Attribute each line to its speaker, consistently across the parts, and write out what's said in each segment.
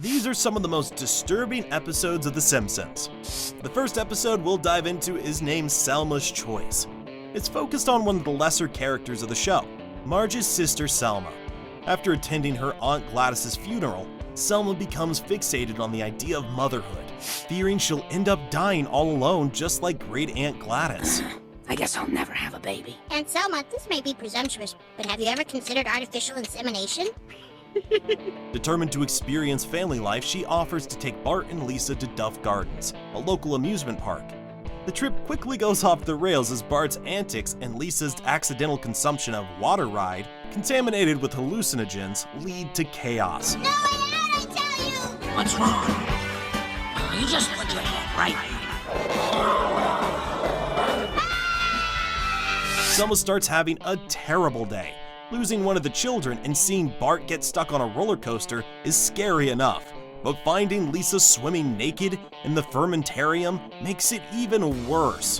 Speaker 1: These are some of the most disturbing episodes of The Simpsons. The first episode we'll dive into is named Selma's Choice. It's focused on one of the lesser characters of the show, Marge's sister Selma. After attending her Aunt Gladys's funeral, Selma becomes fixated on the idea of motherhood, fearing she'll end up dying all alone just like Great Aunt Gladys.
Speaker 2: I guess I'll never have a baby.
Speaker 3: Aunt Selma, this may be presumptuous, but have you ever considered artificial insemination?
Speaker 1: Determined to experience family life, she offers to take Bart and Lisa to Duff Gardens, a local amusement park. The trip quickly goes off the rails as Bart's antics and Lisa's accidental consumption of water ride, contaminated with hallucinogens, lead to chaos.
Speaker 3: No way out, I tell you!
Speaker 2: What's wrong? You just put your head right.
Speaker 1: Selma starts having a terrible day. Losing one of the children and seeing Bart get stuck on a roller coaster is scary enough, but finding Lisa swimming naked in the fermentarium makes it even worse.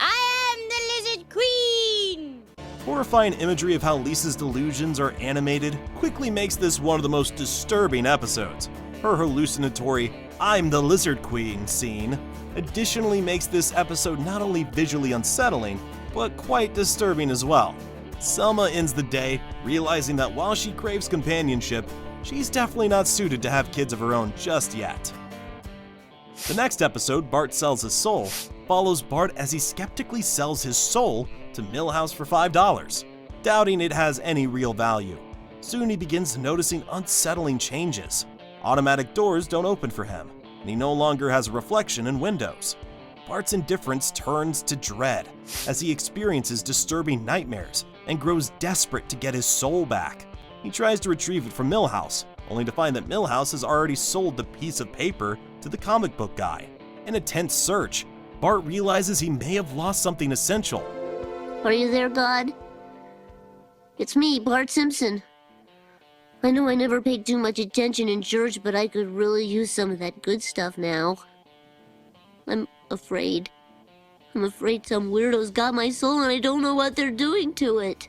Speaker 3: I am the Lizard Queen!
Speaker 1: Horrifying imagery of how Lisa's delusions are animated quickly makes this one of the most disturbing episodes. Her hallucinatory "I'm the Lizard Queen" scene additionally makes this episode not only visually unsettling, but quite disturbing as well. Selma ends the day realizing that while she craves companionship, she's definitely not suited to have kids of her own just yet. The next episode, Bart Sells His Soul, follows Bart as he skeptically sells his soul to Milhouse for $5, doubting it has any real value. Soon he begins noticing unsettling changes. Automatic doors don't open for him, and he no longer has a reflection in windows. Bart's indifference turns to dread as he experiences disturbing nightmares and grows desperate to get his soul back. He tries to retrieve it from Milhouse, only to find that Milhouse has already sold the piece of paper to the comic book guy. In a tense search, Bart realizes he may have lost something essential.
Speaker 4: Are you there, God? It's me, Bart Simpson. I know I never paid too much attention in church, but I could really use some of that good stuff now. I'm afraid. I'm afraid some weirdos got my soul and I don't know what they're doing to it.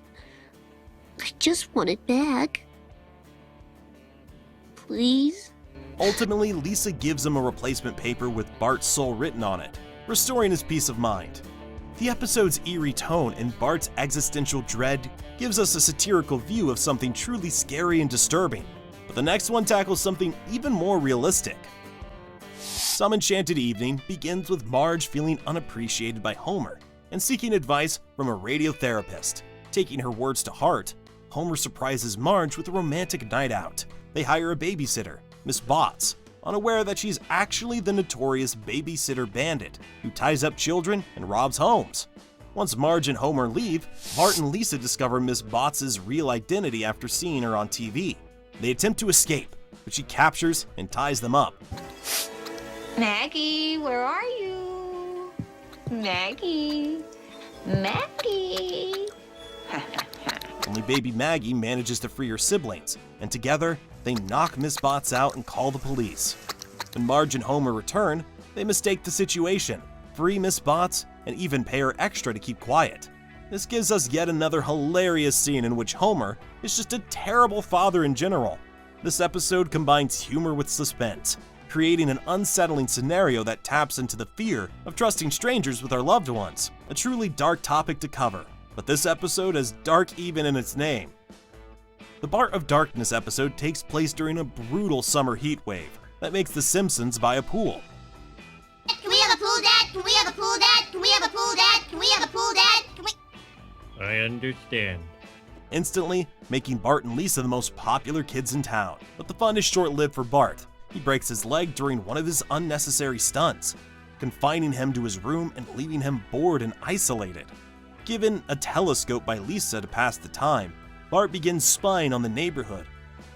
Speaker 4: I just want it back. Please?
Speaker 1: Ultimately, Lisa gives him a replacement paper with Bart's soul written on it, restoring his peace of mind. The episode's eerie tone and Bart's existential dread gives us a satirical view of something truly scary and disturbing, but the next one tackles something even more realistic. Some Enchanted Evening begins with Marge feeling unappreciated by Homer and seeking advice from a radiotherapist. Taking her words to heart, Homer surprises Marge with a romantic night out. They hire a babysitter, Miss Botts, unaware that she's actually the notorious babysitter bandit who ties up children and robs homes. Once Marge and Homer leave, Bart and Lisa discover Miss Botts' real identity after seeing her on TV. They attempt to escape, but she captures and ties them up.
Speaker 5: Maggie, where are you? Maggie. Maggie.
Speaker 1: Only baby Maggie manages to free her siblings, and together, they knock Miss Botts out and call the police. When Marge and Homer return, they mistake the situation, free Miss Botts, and even pay her extra to keep quiet. This gives us yet another hilarious scene in which Homer is just a terrible father in general. This episode combines humor with suspense, creating an unsettling scenario that taps into the fear of trusting strangers with our loved ones. A truly dark topic to cover, but this episode is dark even in its name. The Bart of Darkness episode takes place during a brutal summer heat wave that makes the Simpsons buy a pool.
Speaker 3: Can we have a pool, Dad? Can we have a pool, Dad? Can we have a pool, Dad? Can we have a pool, Dad? Can we...
Speaker 6: I understand.
Speaker 1: Instantly making Bart and Lisa the most popular kids in town. But the fun is short-lived for Bart. He breaks his leg during one of his unnecessary stunts, confining him to his room and leaving him bored and isolated. Given a telescope by Lisa to pass the time, Bart begins spying on the neighborhood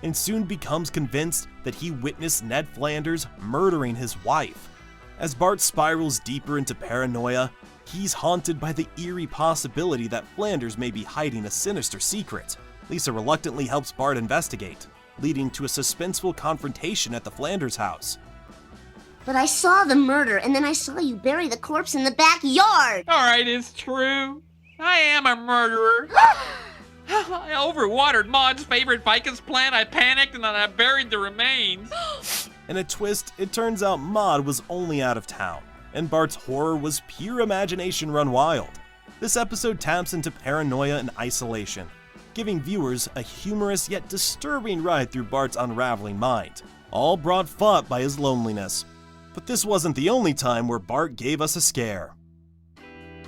Speaker 1: and soon becomes convinced that he witnessed Ned Flanders murdering his wife. As Bart spirals deeper into paranoia, he's haunted by the eerie possibility that Flanders may be hiding a sinister secret. Lisa reluctantly helps Bart investigate, leading to a suspenseful confrontation at the Flanders house.
Speaker 4: But I saw the murder, and then I saw you bury the corpse in the backyard.
Speaker 7: All right, it's true. I am a murderer. I overwatered Maud's favorite ficus plant. I panicked and then I buried the remains.
Speaker 1: In a twist, it turns out Maude was only out of town, and Bart's horror was pure imagination run wild. This episode taps into paranoia and isolation, giving viewers a humorous yet disturbing ride through Bart's unraveling mind, all brought fraught by his loneliness. But this wasn't the only time where Bart gave us a scare.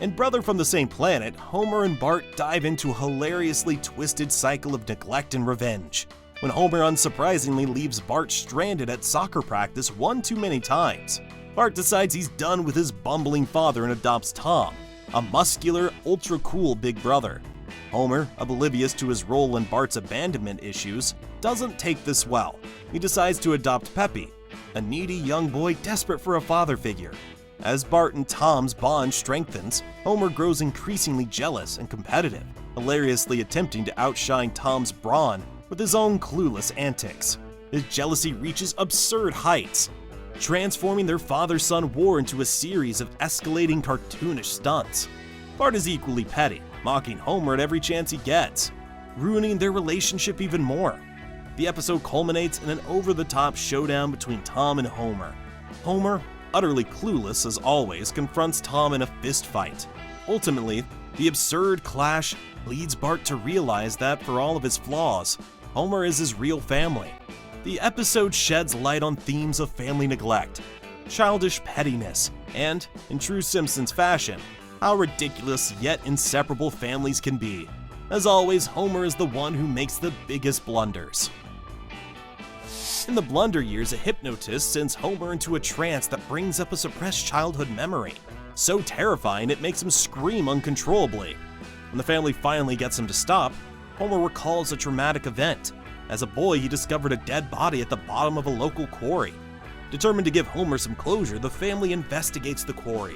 Speaker 1: In Brother from the Same Planet, Homer and Bart dive into a hilariously twisted cycle of neglect and revenge, when Homer unsurprisingly leaves Bart stranded at soccer practice one too many times. Bart decides he's done with his bumbling father and adopts Tom, a muscular, ultra-cool big brother. Homer, oblivious to his role in Bart's abandonment issues, doesn't take this well. He decides to adopt Peppy, a needy young boy desperate for a father figure. As Bart and Tom's bond strengthens, Homer grows increasingly jealous and competitive, hilariously attempting to outshine Tom's brawn with his own clueless antics. His jealousy reaches absurd heights, transforming their father-son war into a series of escalating cartoonish stunts. Bart is equally petty, mocking Homer at every chance he gets, ruining their relationship even more. The episode culminates in an over-the-top showdown between Tom and Homer. Homer, utterly clueless as always, confronts Tom in a fistfight. Ultimately, the absurd clash leads Bart to realize that for all of his flaws, Homer is his real family. The episode sheds light on themes of family neglect, childish pettiness, and, in true Simpsons fashion, how ridiculous yet inseparable families can be. As always, Homer is the one who makes the biggest blunders. In the blunder years, a hypnotist sends Homer into a trance that brings up a suppressed childhood memory, so terrifying it makes him scream uncontrollably. When the family finally gets him to stop, Homer recalls a traumatic event. As a boy, he discovered a dead body at the bottom of a local quarry. Determined to give Homer some closure, the family investigates the quarry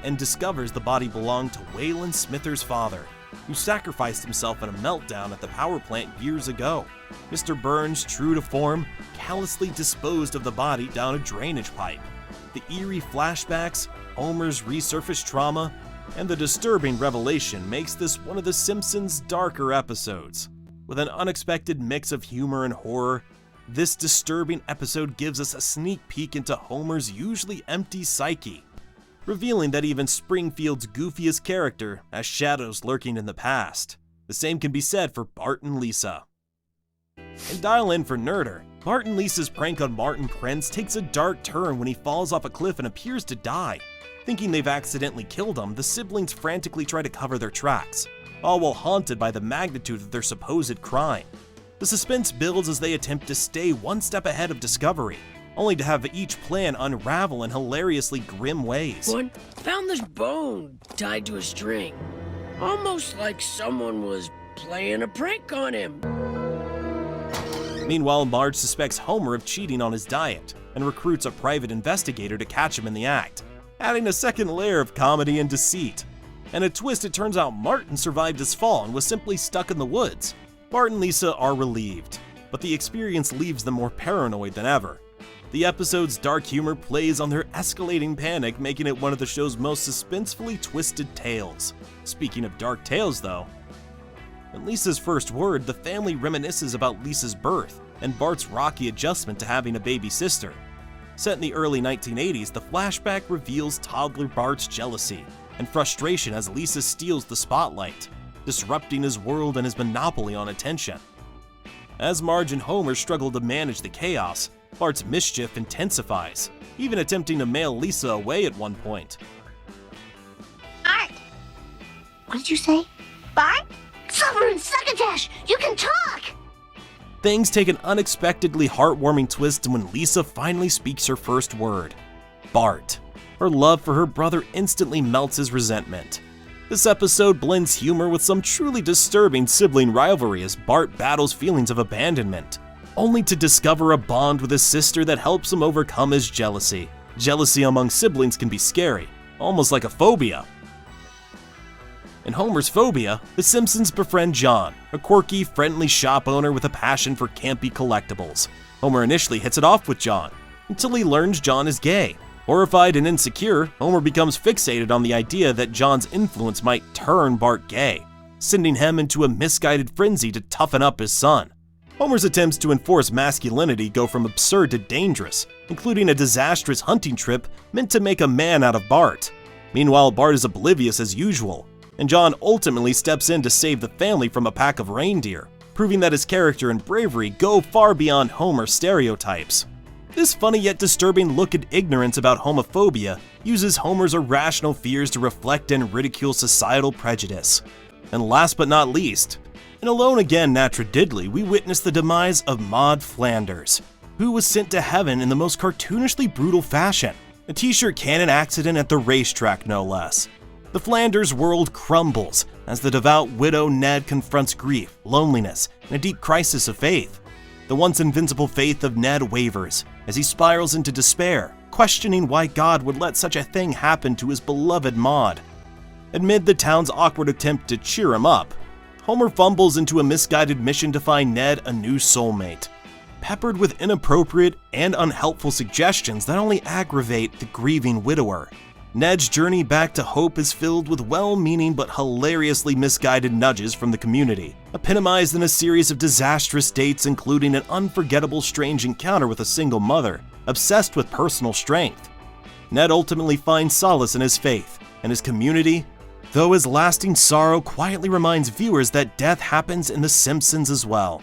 Speaker 1: and discovers the body belonged to Waylon Smither's father, who sacrificed himself in a meltdown at the power plant years ago. Mr. Burns, true to form, callously disposed of the body down a drainage pipe. The eerie flashbacks, Homer's resurfaced trauma, and the disturbing revelation makes this one of The Simpsons' darker episodes. With an unexpected mix of humor and horror, this disturbing episode gives us a sneak peek into Homer's usually empty psyche, revealing that even Springfield's goofiest character has shadows lurking in the past. The same can be said for Bart and Lisa. In Dial In for Nerder, Bart and Lisa's prank on Martin Prince takes a dark turn when he falls off a cliff and appears to die. Thinking they've accidentally killed him, the siblings frantically try to cover their tracks, all while haunted by the magnitude of their supposed crime. The suspense builds as they attempt to stay one step ahead of discovery, only to have each plan unravel in hilariously grim ways.
Speaker 2: One found this bone tied to a string, almost like someone was playing a prank on him.
Speaker 1: Meanwhile, Marge suspects Homer of cheating on his diet and recruits a private investigator to catch him in the act, adding a second layer of comedy and deceit. And a twist, it turns out Martin survived his fall and was simply stuck in the woods. Bart and Lisa are relieved, but the experience leaves them more paranoid than ever. The episode's dark humor plays on their escalating panic, making it one of the show's most suspensefully twisted tales. Speaking of dark tales, though, in Lisa's first word, the family reminisces about Lisa's birth and Bart's rocky adjustment to having a baby sister. Set in the early 1980s, the flashback reveals toddler Bart's jealousy and frustration as Lisa steals the spotlight, disrupting his world and his monopoly on attention. As Marge and Homer struggle to manage the chaos, Bart's mischief intensifies, even attempting to mail Lisa away at one point.
Speaker 3: Art.
Speaker 4: What did you say?
Speaker 3: Bart?
Speaker 4: Silver and Succotash, you can talk!
Speaker 1: Things take an unexpectedly heartwarming twist when Lisa finally speaks her first word, Bart. Her love for her brother instantly melts his resentment. This episode blends humor with some truly disturbing sibling rivalry as Bart battles feelings of abandonment, only to discover a bond with his sister that helps him overcome his jealousy. Jealousy among siblings can be scary, almost like a phobia. In Homer's phobia, the Simpsons befriend John, a quirky, friendly shop owner with a passion for campy collectibles. Homer initially hits it off with John, until he learns John is gay. Horrified and insecure, Homer becomes fixated on the idea that John's influence might turn Bart gay, sending him into a misguided frenzy to toughen up his son. Homer's attempts to enforce masculinity go from absurd to dangerous, including a disastrous hunting trip meant to make a man out of Bart. Meanwhile, Bart is oblivious as usual, and John ultimately steps in to save the family from a pack of reindeer, proving that his character and bravery go far beyond Homer stereotypes. This funny yet disturbing look at ignorance about homophobia uses Homer's irrational fears to reflect and ridicule societal prejudice. And last but not least, in Alone Again Natra Diddley, we witness the demise of Maud Flanders, who was sent to heaven in the most cartoonishly brutal fashion. A t-shirt cannon accident at the racetrack, no less. The Flanders world crumbles as the devout widow Ned confronts grief, loneliness, and a deep crisis of faith. The once invincible faith of Ned wavers as he spirals into despair, questioning why God would let such a thing happen to his beloved Maud. Amid the town's awkward attempt to cheer him up, Homer fumbles into a misguided mission to find Ned a new soulmate, peppered with inappropriate and unhelpful suggestions that only aggravate the grieving widower. Ned's journey back to hope is filled with well-meaning but hilariously misguided nudges from the community, epitomized in a series of disastrous dates including an unforgettable strange encounter with a single mother, obsessed with personal strength. Ned ultimately finds solace in his faith and his community, though his lasting sorrow quietly reminds viewers that death happens in The Simpsons as well.